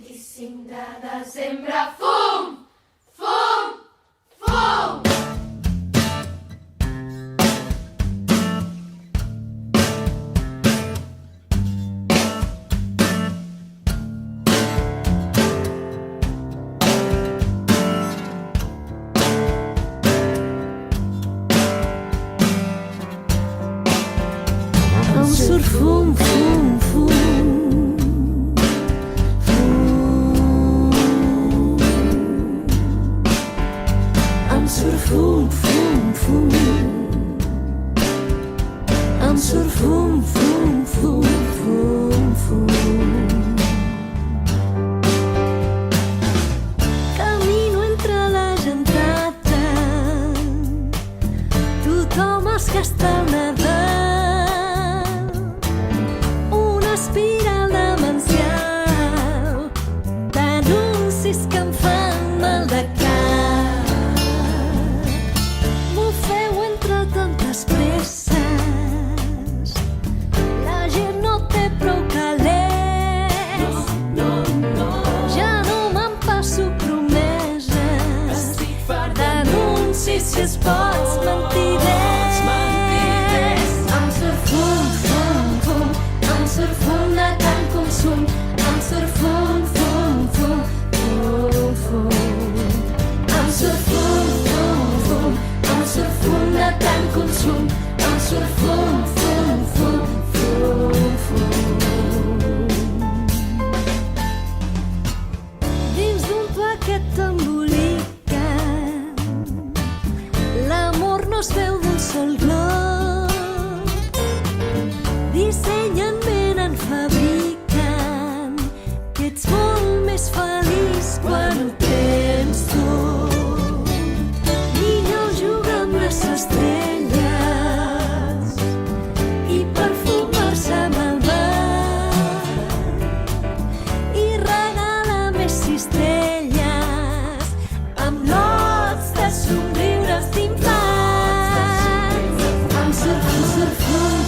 25 de desembre, fum! Fum! Fum! Em surt fum, fum, fum. Em surt fum, fum, fum. Em surt fum, fum, fum, fum, fum. Camino entre la gentada, tothom es gasta el Nadal. Una espiral demencial d'anuncis que em fan mal de cap. M'ho feu entre tantes presses, la gent no té prou calés. Ja no me'n passo promeses d'anuncis i spots mentiders. Em surt fum, fum, fum. Em surt fum de tant consum. Em surt fum, fum, fum, fum, fum. Em surt fum, fum, fum. Em surt fum de tant consum. Em surt fum, fum, fum, fum, fum. Dins d'un paquet t'emboliquen, l'amor no es veu d'un sol glob. Dissenyen, venen, fabriquen, que ets molt més feliç quan ho tens tot. Millor jugar amb les estrelles i perfumar-se amb el mar i regalar més cistelles amb lots de somriures d'infants. Em surt fum,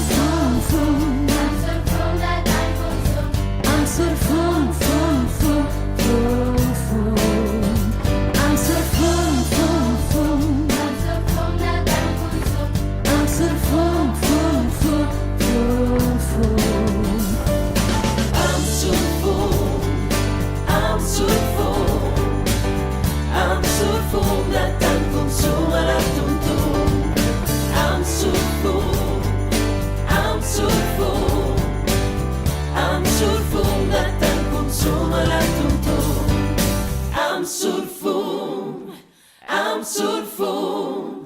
fum, fum. Em surt fum de tant consum. Em surt fum, fum, fum, fum, fum. Em surt fum, fum, fum. Em surt fum de tant consum. Em surt fum, fum, fum, fum, fum. Em surt fum, em surt fum, em surt fum de tant consum a la tum-tum. Em surt fum, em surt fum, em surt fum de tant consum a la tum-tum. Em surt fum, em surt fum.